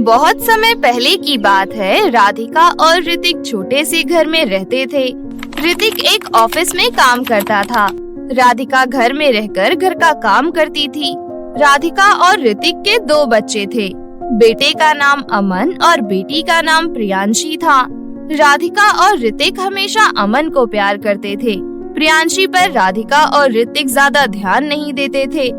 बहुत समय पहले की बात है। राधिका और ऋतिक छोटे से घर में रहते थे। ऋतिक एक ऑफिस में काम करता था। राधिका घर में रहकर घर का काम करती थी। राधिका और ऋतिक के 2 बच्चे थे। बेटे का नाम अमन और बेटी का नाम प्रियांशी था। राधिका और ऋतिक हमेशा अमन को प्यार करते थे। प्रियांशी पर राधिका और ऋतिक ज्यादा ध्यान नहीं देते थे।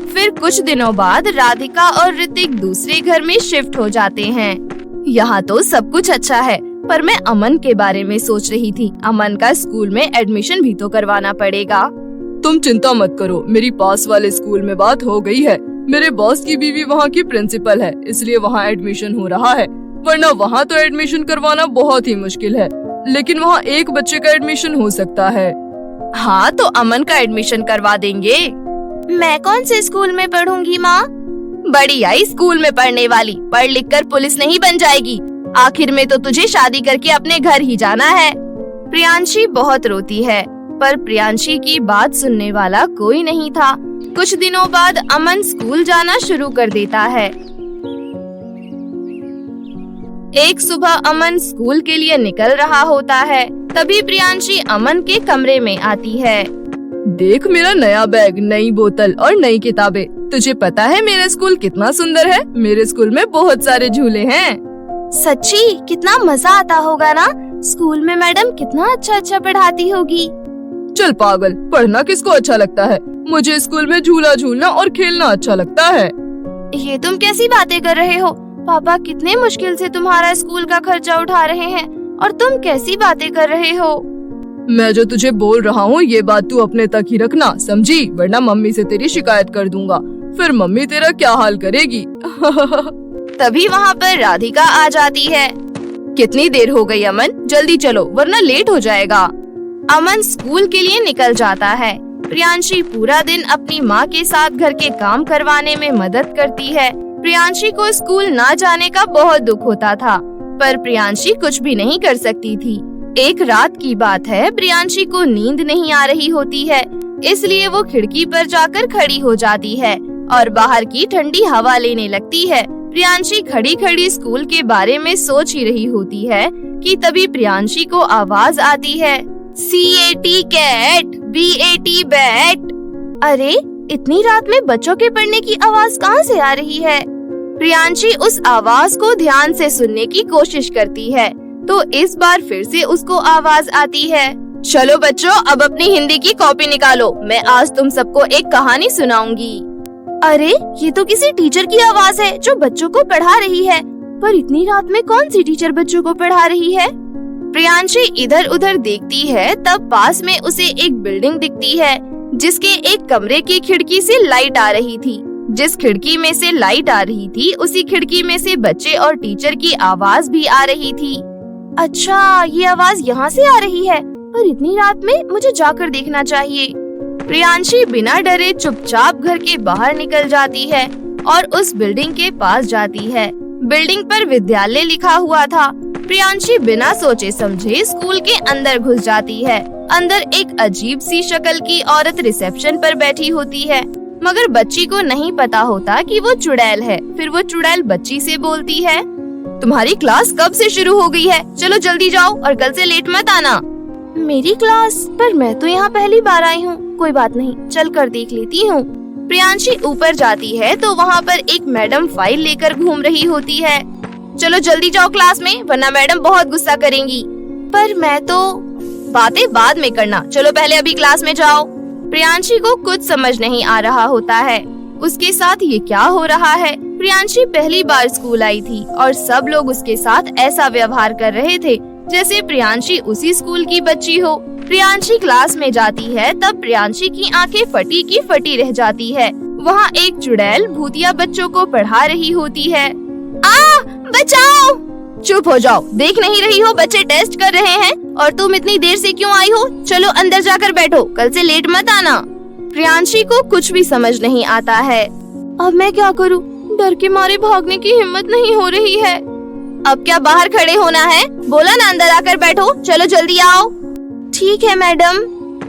फिर कुछ दिनों बाद राधिका और ऋतिक दूसरे घर में शिफ्ट हो जाते हैं। यहाँ तो सब कुछ अच्छा है, पर मैं अमन के बारे में सोच रही थी। अमन का स्कूल में एडमिशन भी तो करवाना पड़ेगा। तुम चिंता मत करो, मेरी पास वाले स्कूल में बात हो गई है। मेरे बॉस की बीवी वहाँ की प्रिंसिपल है, इसलिए वहाँ एडमिशन हो रहा है। वरना वहाँ तो एडमिशन करवाना बहुत ही मुश्किल है, लेकिन वहाँ एक बच्चे का एडमिशन हो सकता है। हाँ, तो अमन का एडमिशन करवा देंगे। मैं कौन से स्कूल में पढ़ूंगी माँ? बड़ी आई स्कूल में पढ़ने वाली, पढ़ लिख कर पुलिस नहीं बन जाएगी। आखिर में तो तुझे शादी करके अपने घर ही जाना है। प्रियांशी बहुत रोती है, पर प्रियांशी की बात सुनने वाला कोई नहीं था। कुछ दिनों बाद अमन स्कूल जाना शुरू कर देता है। एक सुबह अमन स्कूल के लिए निकल रहा होता है, तभी प्रियांशी अमन के कमरे में आती है। देख मेरा नया बैग, नई बोतल और नई किताबें। तुझे पता है मेरा स्कूल कितना सुंदर है? मेरे स्कूल में बहुत सारे झूले हैं। सच्ची? कितना मजा आता होगा ना? स्कूल में मैडम कितना अच्छा पढ़ाती होगी। चल पागल, पढ़ना किसको अच्छा लगता है? मुझे स्कूल में झूला झूलना और खेलना अच्छा लगता है। ये तुम कैसी बातें कर रहे हो? पापा कितने मुश्किल से तुम्हारा स्कूल का खर्चा उठा रहे हैं और तुम कैसी बातें कर रहे हो? मैं जो तुझे बोल रहा हूँ ये बात तू अपने तक ही रखना, समझी? वरना मम्मी से तेरी शिकायत कर दूंगा। फिर मम्मी तेरा क्या हाल करेगी। तभी वहाँ पर राधिका आ जाती है। कितनी देर हो गई अमन? जल्दी चलो वरना लेट हो जाएगा। अमन स्कूल के लिए निकल जाता है। प्रियांशी पूरा दिन अपनी माँ के साथ घर के काम करवाने में मदद करती है। प्रियांशी को स्कूल ना जाने का बहुत दुख होता था, पर प्रियांशी कुछ भी नहीं कर सकती थी। एक रात की बात है, प्रियांशी को नींद नहीं आ रही होती है, इसलिए वो खिड़की पर जाकर खड़ी हो जाती है और बाहर की ठंडी हवा लेने लगती है। प्रियांशी खड़ी खड़ी स्कूल के बारे में सोच ही रही होती है कि तभी प्रियांशी को आवाज आती है, CAT कैट, BAT बैट। अरे इतनी रात में बच्चों के पढ़ने की आवाज कहाँ से आ रही है? प्रियांशी उस आवाज को ध्यान से सुनने की कोशिश करती है, तो इस बार फिर से उसको आवाज आती है, चलो बच्चों अब अपनी हिंदी की कॉपी निकालो, मैं आज तुम सबको एक कहानी सुनाऊंगी। अरे ये तो किसी टीचर की आवाज है जो बच्चों को पढ़ा रही है, पर इतनी रात में कौन सी टीचर बच्चों को पढ़ा रही है? प्रियांशी इधर उधर देखती है, तब पास में उसे एक बिल्डिंग दिखती है जिसके एक कमरे की खिड़की से लाइट आ रही थी। जिस खिड़की में से लाइट आ रही थी उसी खिड़की में से बच्चे और टीचर की आवाज भी आ रही थी। अच्छा, ये आवाज यहाँ से आ रही है, पर इतनी रात में मुझे जाकर देखना चाहिए। प्रियांशी बिना डरे चुपचाप घर के बाहर निकल जाती है और उस बिल्डिंग के पास जाती है। बिल्डिंग पर विद्यालय लिखा हुआ था। प्रियांशी बिना सोचे समझे स्कूल के अंदर घुस जाती है। अंदर एक अजीब सी शक्ल की औरत रिसेप्शन पर बैठी होती है, मगर बच्ची को नहीं पता होता कि वो चुड़ैल है। फिर वो चुड़ैल बच्ची से बोलती है, तुम्हारी क्लास कब से शुरू हो गई है? चलो जल्दी जाओ और कल से लेट मत आना। मेरी क्लास? पर मैं तो यहाँ पहली बार आई हूँ। कोई बात नहीं, चल कर देख लेती हूँ। प्रियांशी ऊपर जाती है तो वहाँ पर एक मैडम फाइल लेकर घूम रही होती है। चलो जल्दी जाओ क्लास में, वरना मैडम बहुत गुस्सा करेंगी। पर मैं तो, बातें बाद में करना, चलो पहले अभी क्लास में जाओ। प्रियांशी को कुछ समझ नहीं आ रहा होता है, उसके साथ ये क्या हो रहा है। प्रियांशी पहली बार स्कूल आई थी और सब लोग उसके साथ ऐसा व्यवहार कर रहे थे जैसे प्रियांशी उसी स्कूल की बच्ची हो। प्रियांशी क्लास में जाती है तब प्रियांशी की आंखें फटी की फटी रह जाती है। वहाँ एक चुड़ैल भूतिया बच्चों को पढ़ा रही होती है। आ, बचाओ! चुप हो जाओ, देख नहीं रही हो बच्चे टेस्ट कर रहे हैं? और तुम इतनी देर से क्यों आई हो? चलो अंदर जाकर बैठो, कल से लेट मत आना। प्रियांशी को कुछ भी समझ नहीं आता है। अब मैं क्या करूं? डर के मारे भागने की हिम्मत नहीं हो रही है। अब क्या बाहर खड़े होना है? बोला ना अंदर आकर बैठो, चलो जल्दी आओ। ठीक है मैडम।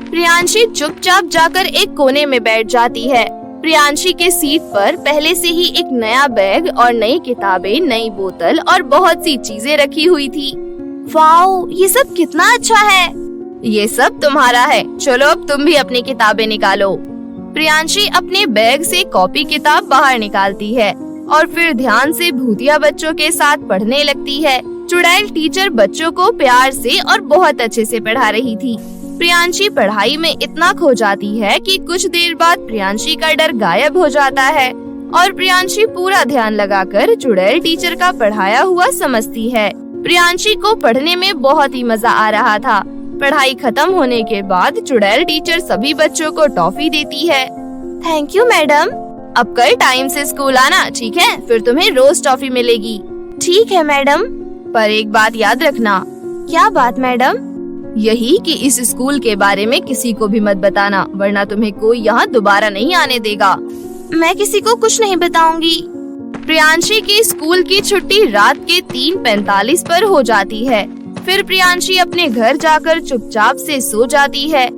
प्रियांशी चुपचाप जाकर एक कोने में बैठ जाती है। प्रियांशी के सीट पर पहले से ही एक नया बैग और नई किताबें, नई बोतल और बहुत सी चीजें रखी हुई थी। वाओ, ये सब कितना अच्छा है। ये सब तुम्हारा है, चलो अब तुम भी अपनी किताबें निकालो। प्रियांशी अपने बैग से कॉपी किताब बाहर निकालती है और फिर ध्यान से भूतिया बच्चों के साथ पढ़ने लगती है। चुड़ैल टीचर बच्चों को प्यार से और बहुत अच्छे से पढ़ा रही थी। प्रियांशी पढ़ाई में इतना खो जाती है कि कुछ देर बाद प्रियांशी का डर गायब हो जाता है और प्रियांशी पूरा ध्यान लगाकर चुड़ैल टीचर का पढ़ाया हुआ समझती है। प्रियांशी को पढ़ने में बहुत ही मजा आ रहा था। पढ़ाई खत्म होने के बाद चुड़ैल टीचर सभी बच्चों को टॉफी देती है। Thank you madam. अब कल टाइम से स्कूल आना, ठीक है? फिर तुम्हें रोज टॉफी मिलेगी। ठीक है मैडम, पर एक बात याद रखना। क्या बात मैडम? यही कि इस स्कूल के बारे में किसी को भी मत बताना, वरना तुम्हें कोई यहाँ दोबारा नहीं आने देगा। मैं किसी को कुछ नहीं बताऊंगी। प्रियांशी की स्कूल की छुट्टी रात के 3:45 पर हो जाती है। फिर प्रियांशी अपने घर जाकर चुपचाप से सो जाती है।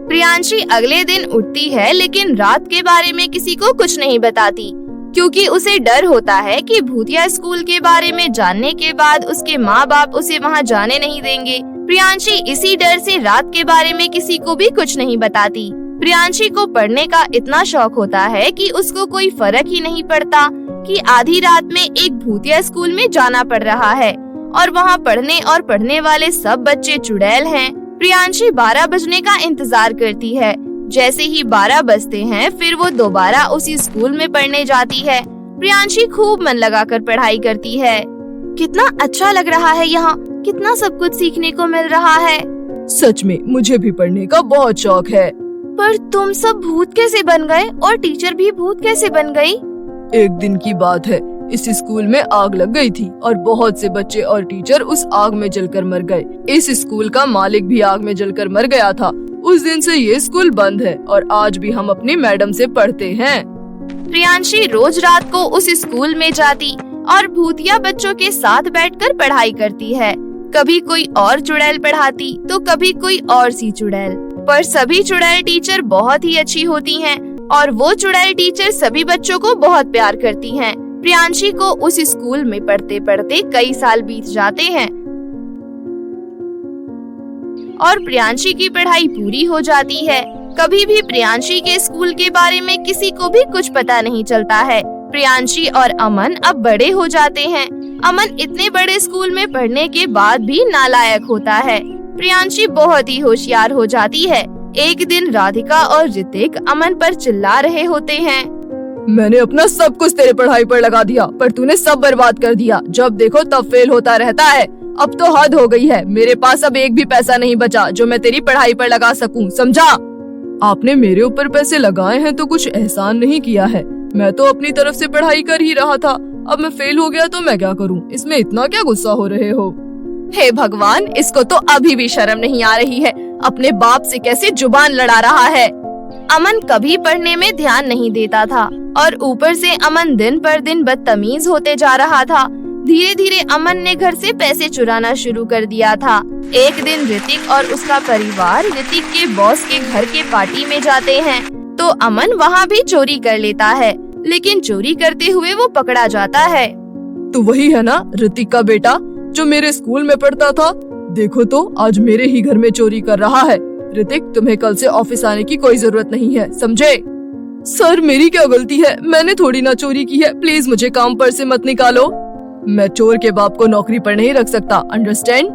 प्रियांशी अगले दिन उठती है, लेकिन रात के बारे में किसी को कुछ नहीं बताती, क्योंकि उसे डर होता है कि भूतिया स्कूल के बारे में जानने के बाद उसके माँ बाप उसे वहाँ जाने नहीं देंगे। प्रियांशी इसी डर से रात के बारे में किसी को भी कुछ नहीं बताती। प्रियांशी को पढ़ने का इतना शौक होता है कि उसको कोई फर्क ही नहीं पड़ता कि आधी रात में एक भूतिया स्कूल में जाना पड़ रहा है और वहाँ पढ़ने और पढ़ने वाले सब बच्चे चुड़ैल हैं। प्रियांशी 12 बजने का इंतजार करती है। जैसे ही 12 बजते हैं, फिर वो दोबारा उसी स्कूल में पढ़ने जाती है। प्रियांशी खूब मन लगाकर पढ़ाई करती है। कितना अच्छा लग रहा है यहाँ, कितना सब कुछ सीखने को मिल रहा है। सच में मुझे भी पढ़ने का बहुत शौक है। पर तुम सब भूत कैसे बन गए और टीचर भी भूत कैसे बन गई? एक दिन की बात है, इस स्कूल में आग लग गई थी और बहुत से बच्चे और टीचर उस आग में जलकर मर गए। इस स्कूल का मालिक भी आग में जलकर मर गया था। उस दिन से ये स्कूल बंद है और आज भी हम अपनी मैडम से पढ़ते हैं। प्रियांशी रोज रात को उस स्कूल में जाती और भूतिया बच्चों के साथ बैठकर पढ़ाई करती है। कभी कोई और चुड़ैल पढ़ाती तो कभी कोई और सी चुड़ैल, पर सभी चुड़ैल टीचर बहुत ही अच्छी होती हैं और वो चुड़ैल टीचर सभी बच्चों को बहुत प्यार करती हैं। प्रियांशी को उस स्कूल में पढ़ते पढ़ते कई साल बीत जाते हैं और प्रियांशी की पढ़ाई पूरी हो जाती है। कभी भी प्रियांशी के स्कूल के बारे में किसी को भी कुछ पता नहीं चलता है। प्रियांशी और अमन अब बड़े हो जाते हैं। अमन इतने बड़े स्कूल में पढ़ने के बाद भी नालायक होता है। प्रियांशी बहुत ही होशियार हो जाती है। एक दिन राधिका और ऋतिक अमन पर चिल्ला रहे होते हैं। मैंने अपना सब कुछ तेरे पढ़ाई पर लगा दिया, पर तूने सब बर्बाद कर दिया। जब देखो तब फेल होता रहता है। अब तो हद हो गई है। मेरे पास अब एक भी पैसा नहीं बचा जो मैं तेरी पढ़ाई पर लगा सकूं, समझा? आपने मेरे ऊपर पैसे लगाए हैं तो कुछ एहसान नहीं किया है। मैं तो अपनी तरफ से पढ़ाई कर ही रहा था। अब मैं फेल हो गया तो मैं क्या करूं? इसमें इतना क्या गुस्सा हो रहे हो? हे भगवान, इसको तो अभी भी शर्म नहीं आ रही है। अपने बाप से कैसे जुबान लड़ा रहा है। अमन कभी पढ़ने में ध्यान नहीं देता था और ऊपर से अमन दिन पर दिन बदतमीज होते जा रहा था। धीरे धीरे अमन ने घर से पैसे चुराना शुरू कर दिया था। एक दिन ऋतिक और उसका परिवार ऋतिक के बॉस के घर के पार्टी में जाते हैं तो अमन वहाँ भी चोरी कर लेता है, लेकिन चोरी करते हुए वो पकड़ा जाता है। तो वही है ना ऋतिक का बेटा जो मेरे स्कूल में पढ़ता था? देखो तो आज मेरे ही घर में चोरी कर रहा है। ऋतिक, तुम्हें कल से ऑफिस आने की कोई जरूरत नहीं है, समझे? सर, मेरी क्या गलती है? मैंने थोड़ी ना चोरी की है। प्लीज मुझे काम पर से मत निकालो। मैं चोर के बाप को नौकरी पर नहीं रख सकता, अंडरस्टैंड?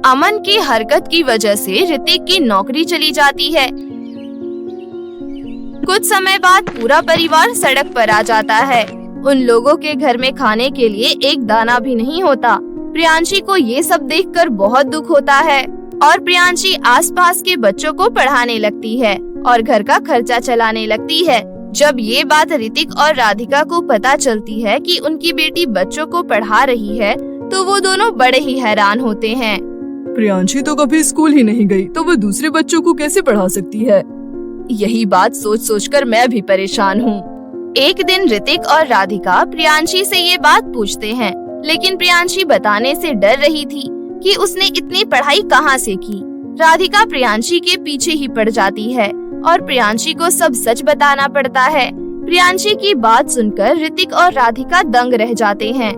अमन की हरकत की वजह से ऋतिक की नौकरी चली जाती है। कुछ समय बाद पूरा परिवार सड़क पर आ जाता है। उन लोगों के घर में खाने के लिए एक दाना भी नहीं होता। प्रियांशी को ये सब देखकर बहुत दुख होता है और प्रियांशी आसपास के बच्चों को पढ़ाने लगती है और घर का खर्चा चलाने लगती है। जब ये बात ऋतिक और राधिका को पता चलती है कि उनकी बेटी बच्चों को पढ़ा रही है तो वो दोनों बड़े ही हैरान होते हैं। प्रियांशी तो कभी स्कूल ही नहीं गई, तो वो दूसरे बच्चों को कैसे पढ़ा सकती है? यही बात सोच सोचकर मैं भी परेशान हूँ। एक दिन ऋतिक और राधिका प्रियांशी से ये बात पूछते हैं, लेकिन प्रियांशी बताने से डर रही थी कि उसने इतनी पढ़ाई कहाँ से की। राधिका प्रियांशी के पीछे ही पड़ जाती है और प्रियांशी को सब सच बताना पड़ता है। प्रियांशी की बात सुनकर ऋतिक और राधिका दंग रह जाते हैं।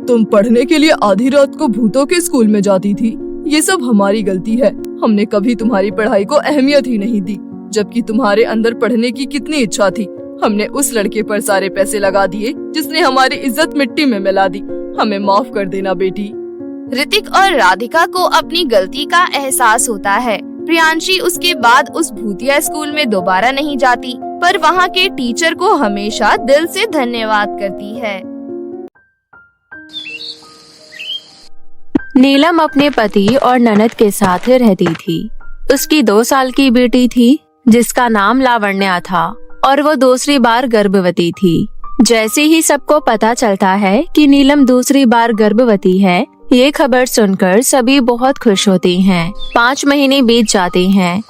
तुम पढ़ने के लिए आधी रात को भूतों के स्कूल में जाती थी। ये सब हमारी गलती है। हमने कभी तुम्हारी पढ़ाई को अहमियत ही नहीं दी, जबकि तुम्हारे अंदर पढ़ने की कितनी इच्छा थी। हमने उस लड़के पर सारे पैसे लगा दिए जिसने हमारी इज्जत मिट्टी में मिला दी। हमें माफ कर देना बेटी। ऋतिक और राधिका को अपनी गलती का एहसास होता है। प्रियांशी उसके बाद उस भूतिया स्कूल में दोबारा नहीं जाती, पर वहाँ के टीचर को हमेशा दिल से धन्यवाद करती है। नीलम अपने पति और ननद के साथ रहती थी। उसकी 2 साल की बेटी थी जिसका नाम लावण्या था और वो दूसरी बार गर्भवती थी। जैसे ही सबको पता चलता है कि नीलम दूसरी बार गर्भवती है, ये खबर सुनकर सभी बहुत खुश होते हैं। 5 महीने बीत जाते हैं।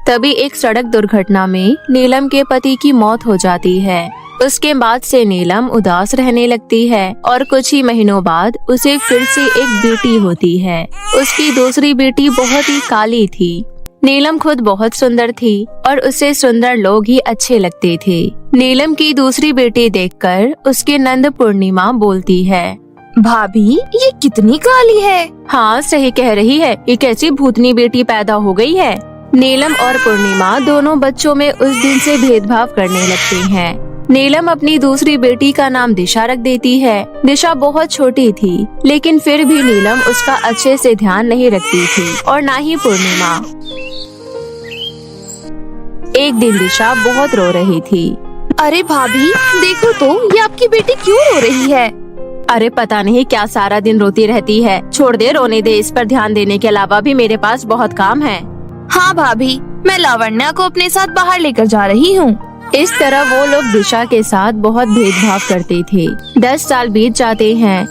तभी एक सड़क दुर्घटना में नीलम के पति की मौत हो जाती है। उसके बाद से नीलम उदास रहने लगती है और कुछ ही महीनों बाद उसे फिर से एक बेटी होती है। उसकी दूसरी बेटी बहुत ही काली थी। नीलम खुद बहुत सुंदर थी और उसे सुंदर लोग ही अच्छे लगते थे। नीलम की दूसरी बेटी देखकर उसकी नंद पूर्णिमा बोलती है, भाभी ये कितनी काली है। हाँ सही कह रही है, ये कैसी भूतनी बेटी पैदा हो गई है। नीलम और पूर्णिमा दोनों बच्चों में उस दिन से भेदभाव करने लगते हैं। नीलम अपनी दूसरी बेटी का नाम दिशा रख देती है। दिशा बहुत छोटी थी, लेकिन फिर भी नीलम उसका अच्छे से ध्यान नहीं रखती थी और ना ही पूर्णिमा। एक दिन दिशा बहुत रो रही थी। अरे भाभी देखो तो, ये आपकी बेटी क्यों रो रही है। अरे पता नहीं क्या सारा दिन रोती रहती है। छोड़ दे, रोने दे। इस पर ध्यान देने के अलावा भी मेरे पास बहुत काम है। हाँ भाभी, मैं लावण्या को अपने साथ बाहर लेकर जा रही हूँ। इस तरह वो लोग दिशा के साथ बहुत भेदभाव करते थे। 10 साल बीत जाते हैं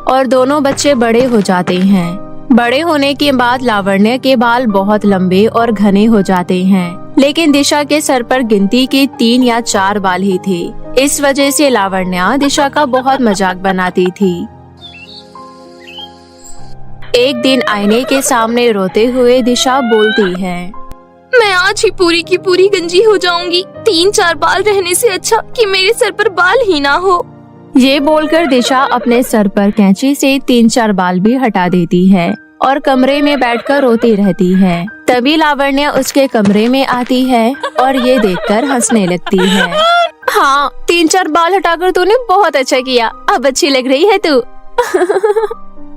और दोनों बच्चे बड़े हो जाते हैं। बड़े होने के बाद लावण्या के बाल बहुत लंबे और घने हो जाते हैं, लेकिन दिशा के सर पर गिनती के 3 या 4 बाल ही थे। इस वजह से लावण्या दिशा का बहुत मजाक बनाती थी। एक दिन आईने के सामने रोते हुए दिशा बोलती है, मैं आज ही पूरी की पूरी गंजी हो जाऊंगी। 3-4 बाल रहने से अच्छा कि मेरे सर पर बाल ही ना हो। ये बोलकर दिशा अपने सर पर कैंची से 3-4 बाल भी हटा देती है और कमरे में बैठकर रोती रहती है। तभी लावण्या उसके कमरे में आती है और ये देखकर हंसने लगती है। हाँ, 3-4 बाल हटाकर तूने बहुत अच्छा किया। अब अच्छी लग रही है तू।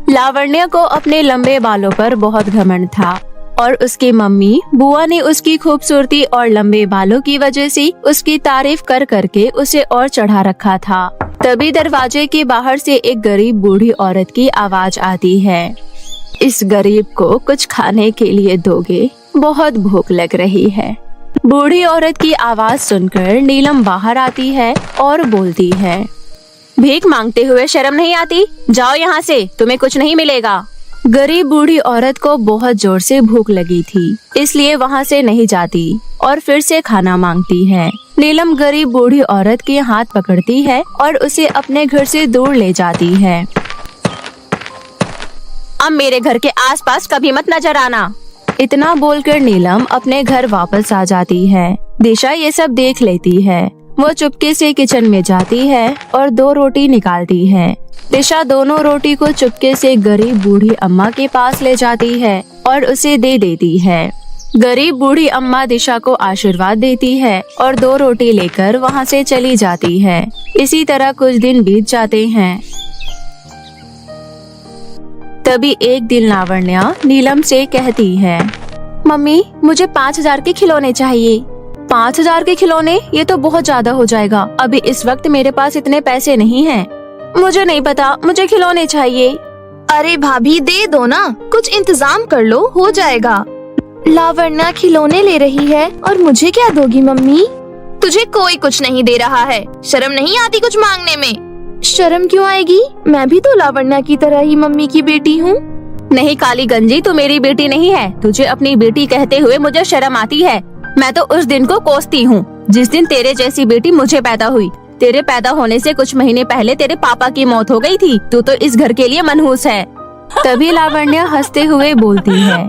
लावण्या को अपने लंबे बालों पर बहुत घमंड था और उसकी मम्मी बुआ ने उसकी खूबसूरती और लंबे बालों की वजह से उसकी तारीफ कर करके उसे और चढ़ा रखा था। तभी दरवाजे के बाहर से एक गरीब बूढ़ी औरत की आवाज आती है, इस गरीब को कुछ खाने के लिए दोगे? बहुत भूख लग रही है। बूढ़ी औरत की आवाज सुनकर नीलम बाहर आती है और बोलती है, भीख मांगते हुए शर्म नहीं आती? जाओ यहाँ से, तुम्हें कुछ नहीं मिलेगा। गरीब बूढ़ी औरत को बहुत जोर से भूख लगी थी, इसलिए वहाँ से नहीं जाती और फिर से खाना मांगती है। नीलम गरीब बूढ़ी औरत के हाथ पकड़ती है और उसे अपने घर से दूर ले जाती है। अब मेरे घर के आसपास कभी मत नजर आना। इतना बोलकर नीलम अपने घर वापस आ जाती है। दिशा ये सब देख लेती है। वो चुपके से किचन में जाती है और 2 रोटी निकालती है। दिशा दोनों रोटी को चुपके से गरीब बूढ़ी अम्मा के पास ले जाती है और उसे दे देती है। गरीब बूढ़ी अम्मा दिशा को आशीर्वाद देती है और 2 रोटी लेकर वहाँ से चली जाती है। इसी तरह कुछ दिन बीत जाते हैं। तभी एक दिन लावण्या नीलम से कहती है, मम्मी मुझे 5000 के खिलौने चाहिए। 5000 के खिलौने? ये तो बहुत ज्यादा हो जाएगा। अभी इस वक्त मेरे पास इतने पैसे नहीं हैं। मुझे नहीं पता, मुझे खिलौने चाहिए। अरे भाभी दे दो ना, कुछ इंतजाम कर लो, हो जाएगा। लावण्या खिलौने ले रही है और मुझे क्या दोगी मम्मी? तुझे कोई कुछ नहीं दे रहा है, शर्म नहीं आती कुछ मांगने में? शर्म क्यों आएगी? मैं भी तो लावण्या की तरह ही मम्मी की बेटी हूँ। नहीं काली गंजी, तू मेरी बेटी नहीं है। तुझे अपनी बेटी कहते हुए मुझे शर्म आती है। मैं तो उस दिन को कोसती हूँ जिस दिन तेरे जैसी बेटी मुझे पैदा हुई। तेरे पैदा होने से कुछ महीने पहले तेरे पापा की मौत हो गई थी। तू तो इस घर के लिए मनहूस है। तभी लावण्य हंसते हुए बोलती है,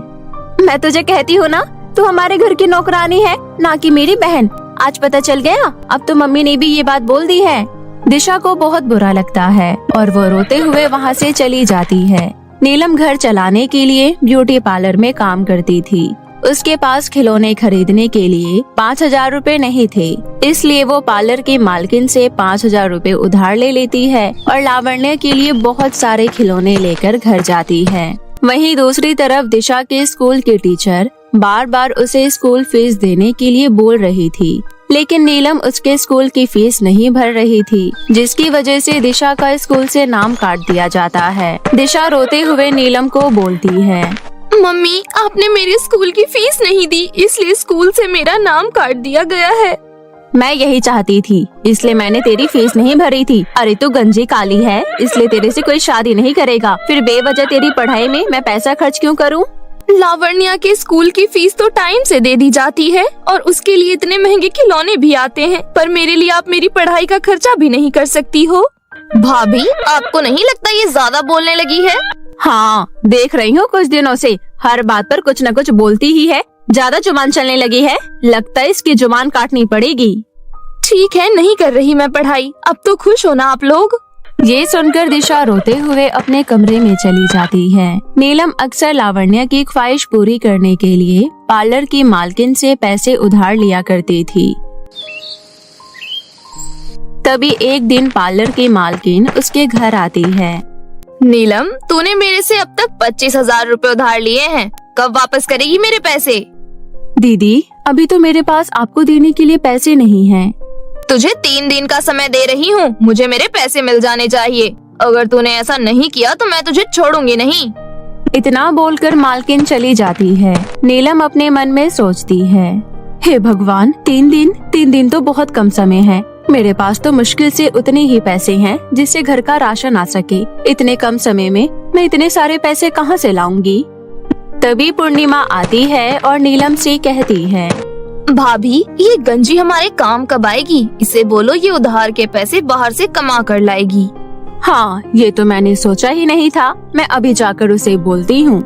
मैं तुझे कहती हूँ ना, तू हमारे घर की नौकरानी है, ना कि मेरी बहन। आज पता चल गया, अब तो मम्मी ने भी ये बात बोल दी है। दिशा को बहुत बुरा लगता है और वो रोते हुए वहाँ से चली जाती है। नीलम घर चलाने के लिए ब्यूटी पार्लर में काम करती थी। उसके पास खिलौने खरीदने के लिए 5,000 रुपए नहीं थे, इसलिए वो पार्लर की मालकिन से 5,000 रुपए उधार ले लेती है और लावण्य के लिए बहुत सारे खिलौने लेकर घर जाती है। वहीं दूसरी तरफ दिशा के स्कूल की टीचर बार बार उसे स्कूल फीस देने के लिए बोल रही थी, लेकिन नीलम उसके स्कूल की फीस नहीं भर रही थी, जिसकी वजह से दिशा का स्कूल से नाम काट दिया जाता है। दिशा रोते हुए नीलम को बोलती है, मम्मी, आपने मेरे स्कूल की फीस नहीं दी, इसलिए स्कूल से मेरा नाम काट दिया गया है। मैं यही चाहती थी, इसलिए मैंने तेरी फीस नहीं भरी थी। अरे तू गंजी काली है, इसलिए तेरे से कोई शादी नहीं करेगा, फिर बेवजह तेरी पढ़ाई में मैं पैसा खर्च क्यों करूं? लावण्या के स्कूल की फीस तो टाइम से दे दी जाती है और उसके लिए इतने महंगे खिलौने भी आते हैं, पर मेरे लिए आप मेरी पढ़ाई का खर्चा भी नहीं कर सकती हो। भाभी, आपको नहीं लगता ये ज्यादा बोलने लगी है? हाँ, देख रही हूँ कुछ दिनों से हर बात पर कुछ न कुछ बोलती ही है। ज्यादा जुबान चलने लगी है, लगता है इसकी जुबान काटनी पड़ेगी। ठीक है, नहीं कर रही मैं पढ़ाई, अब तो खुश हो ना आप लोग। ये सुनकर दिशा रोते हुए अपने कमरे में चली जाती है। नीलम अक्सर लावण्य की ख्वाहिश पूरी करने के लिए पार्लर की मालकिन से पैसे उधार लिया करती थी। तभी एक दिन पार्लर की मालकिन उसके घर आती है। नीलम, तूने मेरे से अब तक 25,000 रुपए उधार लिए हैं, कब वापस करेगी मेरे पैसे? दीदी, अभी तो मेरे पास आपको देने के लिए पैसे नहीं हैं। तुझे 3 दिन का समय दे रही हूँ, मुझे मेरे पैसे मिल जाने चाहिए। अगर तूने ऐसा नहीं किया तो मैं तुझे छोड़ूंगी नहीं। इतना बोलकर मालकिन चली जाती है। नीलम अपने मन में सोचती है, हे भगवान, 3 दिन तो बहुत कम समय है। मेरे पास तो मुश्किल से उतने ही पैसे हैं जिससे घर का राशन आ सके। इतने कम समय में मैं इतने सारे पैसे कहाँ से लाऊंगी? तभी पूर्णिमा आती है और नीलम से कहती है, भाभी, ये गंजी हमारे काम कब आएगी? इसे बोलो ये उधार के पैसे बाहर से कमा कर लाएगी। हाँ, ये तो मैंने सोचा ही नहीं था, मैं अभी जाकर उसे बोलती हूँ।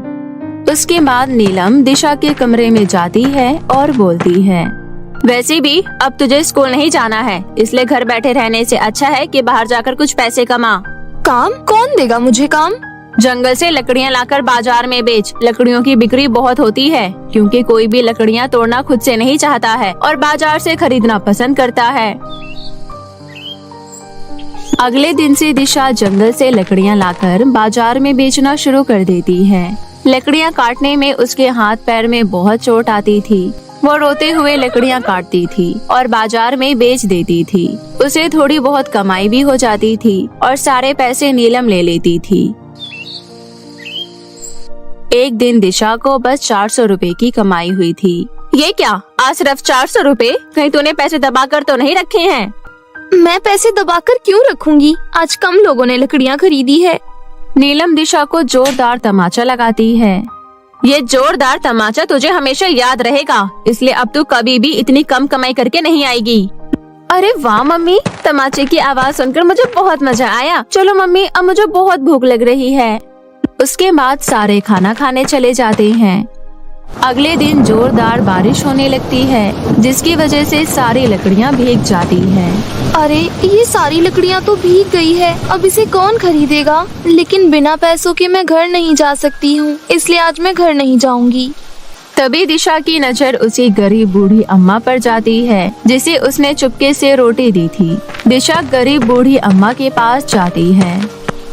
उसके बाद नीलम दिशा के कमरे में जाती है और बोलती है, वैसे भी अब तुझे स्कूल नहीं जाना है, इसलिए घर बैठे रहने से अच्छा है कि बाहर जाकर कुछ पैसे कमा। काम? कौन देगा मुझे काम? जंगल से लकड़ियाँ लाकर बाजार में बेच। लकड़ियों की बिक्री बहुत होती है, क्योंकि कोई भी लकड़ियाँ तोड़ना खुद से नहीं चाहता है और बाजार से खरीदना पसंद करता है। अगले दिन से दिशा जंगल से लकड़ियाँ लाकर बाजार में बेचना शुरू कर देती है। लकड़ियाँ काटने में उसके हाथ पैर में बहुत चोट आती थी। वो रोते हुए लकड़ियाँ काटती थी और बाजार में बेच देती थी। उसे थोड़ी बहुत कमाई भी हो जाती थी और सारे पैसे नीलम ले लेती थी। एक दिन दिशा को बस 400 रुपए की कमाई हुई थी। ये क्या, आज सिर्फ 400 रुपए? कहीं तूने पैसे दबा कर तो नहीं रखे हैं? मैं पैसे दबाकर क्यों रखूंगी? आज कम लोगों ने लकड़ियाँ खरीदी है। नीलम दिशा को जोरदार तमाचा लगाती है। ये जोरदार तमाचा तुझे हमेशा याद रहेगा, इसलिए अब तू कभी भी इतनी कम कमाई करके नहीं आएगी। अरे वाह मम्मी, तमाचे की आवाज सुनकर मुझे बहुत मजा आया। चलो मम्मी, अब मुझे बहुत भूख लग रही है। उसके बाद सारे खाना खाने चले जाते हैं। अगले दिन जोरदार बारिश होने लगती है, जिसकी वजह से सारी लकड़ियाँ भीग जाती हैं। अरे, ये सारी लकड़ियाँ तो भीग गई है, अब इसे कौन खरीदेगा? लेकिन बिना पैसों के मैं घर नहीं जा सकती हूँ, इसलिए आज मैं घर नहीं जाऊंगी। तभी दिशा की नजर उसी गरीब बूढ़ी अम्मा पर जाती है, जिसे उसने चुपके से रोटी दी थी। दिशा गरीब बूढ़ी अम्मा के पास जाती है।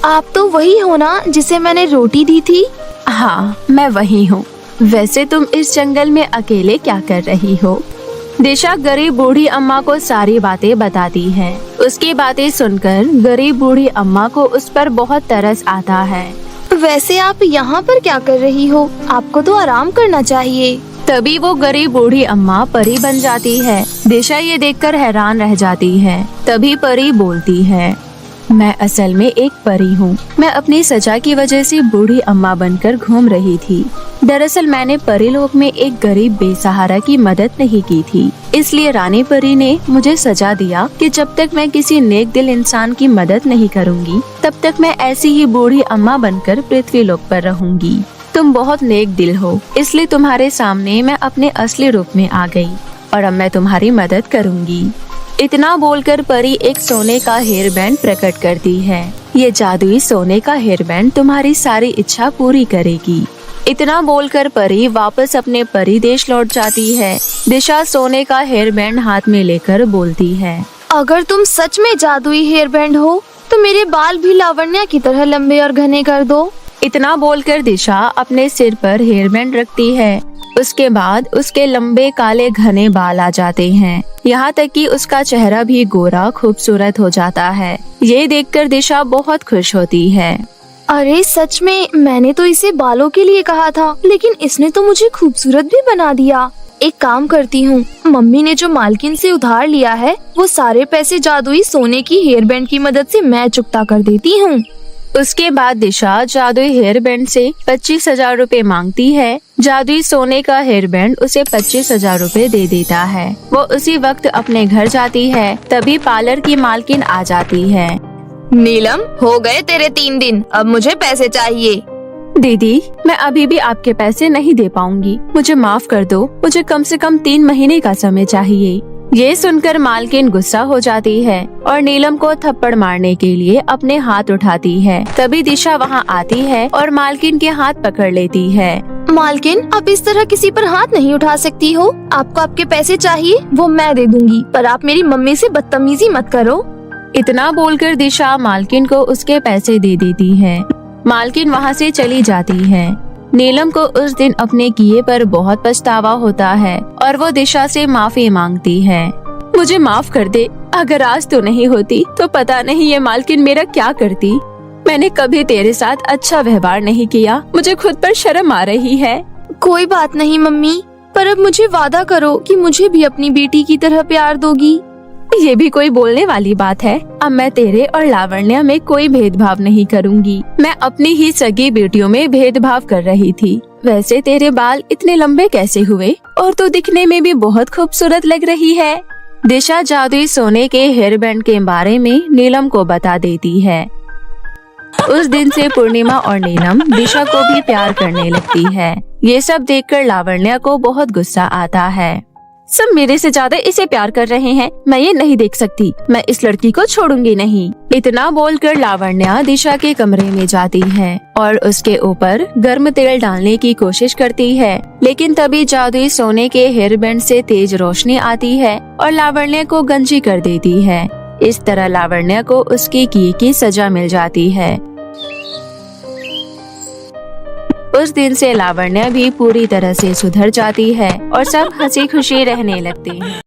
आप तो वही हो ना जिसे मैंने रोटी दी थी? हाँ, मैं वही हूँ। वैसे तुम इस जंगल में अकेले क्या कर रही हो? दिशा गरीब बूढ़ी अम्मा को सारी बातें बताती है। उसकी बातें सुनकर गरीब बूढ़ी अम्मा को उस पर बहुत तरस आता है। वैसे आप यहाँ पर क्या कर रही हो? आपको तो आराम करना चाहिए। तभी वो गरीब बूढ़ी अम्मा परी बन जाती है। दिशा ये देखकर हैरान रह जाती है। तभी परी बोलती है, मैं असल में एक परी हूँ। मैं अपनी सजा की वजह से बूढ़ी अम्मा बनकर घूम रही थी। दरअसल मैंने परीलोक में एक गरीब बेसहारा की मदद नहीं की थी, इसलिए रानी परी ने मुझे सजा दिया कि जब तक मैं किसी नेक दिल इंसान की मदद नहीं करूँगी तब तक मैं ऐसी ही बूढ़ी अम्मा बनकर पृथ्वीलोक पर रहूंगी। तुम बहुत नेक दिल हो, इसलिए तुम्हारे सामने मैं अपने असली रूप में आ गई और अब मैं तुम्हारी मदद करूंगी। इतना बोलकर परी एक सोने का हेयर बैंड प्रकट करती है। ये जादुई सोने का हेयर बैंड तुम्हारी सारी इच्छा पूरी करेगी। इतना बोलकर परी वापस अपने परी देश लौट जाती है। दिशा सोने का हेयर बैंड हाथ में लेकर बोलती है, अगर तुम सच में जादुई हेयर बैंड हो तो मेरे बाल भी लावण्या की तरह लंबे और घने कर दो। इतना बोलकर दिशा अपने सिर पर हेयर बैंड रखती है। उसके बाद उसके लंबे काले घने बाल आ जाते हैं, यहाँ तक कि उसका चेहरा भी गोरा खूबसूरत हो जाता है। ये देखकर दिशा बहुत खुश होती है। अरे सच में, मैंने तो इसे बालों के लिए कहा था, लेकिन इसने तो मुझे खूबसूरत भी बना दिया। एक काम करती हूँ, मम्मी ने जो मालकिन से उधार लिया है वो सारे पैसे जादुई सोने की हेयर बैंड की मदद से मैं चुकता कर देती हूँ। उसके बाद दिशा जादुई हेयर बैंड से 25,000 रूपए मांगती है। जादुई सोने का हेयर बैंड उसे 25,000 रूपए दे देता है। वो उसी वक्त अपने घर जाती है, तभी पार्लर की मालकिन आ जाती है। नीलम, हो गए तेरे 3 दिन, अब मुझे पैसे चाहिए। दीदी, मैं अभी भी आपके पैसे नहीं दे पाऊंगी, मुझे माफ कर दो। मुझे कम से कम 3 महीने का समय चाहिए। ये सुनकर मालकिन गुस्सा हो जाती है और नीलम को थप्पड़ मारने के लिए अपने हाथ उठाती है। तभी दिशा वहाँ आती है और मालकिन के हाथ पकड़ लेती है। मालकिन, आप इस तरह किसी पर हाथ नहीं उठा सकती हो। आपको आपके पैसे चाहिए वो मैं दे दूंगी, पर आप मेरी मम्मी से बदतमीजी मत करो। इतना बोलकर दिशा मालकिन को उसके पैसे दे देती है। मालकिन वहाँ से चली जाती है। नीलम को उस दिन अपने किए पर बहुत पछतावा होता है और वो दिशा से माफी मांगती है। मुझे माफ कर दे, अगर आज तो नहीं होती तो पता नहीं ये मालकिन मेरा क्या करती। मैंने कभी तेरे साथ अच्छा व्यवहार नहीं किया, मुझे खुद पर शर्म आ रही है। कोई बात नहीं मम्मी, पर अब मुझे वादा करो कि मुझे भी अपनी बेटी की तरह प्यार दोगी। ये भी कोई बोलने वाली बात है। अब मैं तेरे और लावण्या में कोई भेदभाव नहीं करूंगी। मैं अपनी ही सगी बेटियों में भेदभाव कर रही थी। वैसे तेरे बाल इतने लंबे कैसे हुए, और तो दिखने में भी बहुत खूबसूरत लग रही है। दिशा जादुई सोने के हेयर बैंड के बारे में नीलम को बता देती है। उस दिन से पूर्णिमा और नीलम दिशा को भी प्यार करने लगती है। ये सब देखकर लावण्या को बहुत गुस्सा आता है। सब मेरे से ज्यादा इसे प्यार कर रहे हैं, मैं ये नहीं देख सकती, मैं इस लड़की को छोड़ूंगी नहीं। इतना बोलकर लावण्या दिशा के कमरे में जाती है और उसके ऊपर गर्म तेल डालने की कोशिश करती है, लेकिन तभी जादुई सोने के हेयर बैंड से तेज रोशनी आती है और लावण्या को गंजी कर देती है। इस तरह लावण्या को उसके किए की सजा मिल जाती है। उस दिन से लावण्या भी पूरी तरह से सुधर जाती है और सब हंसी खुशी रहने लगते हैं।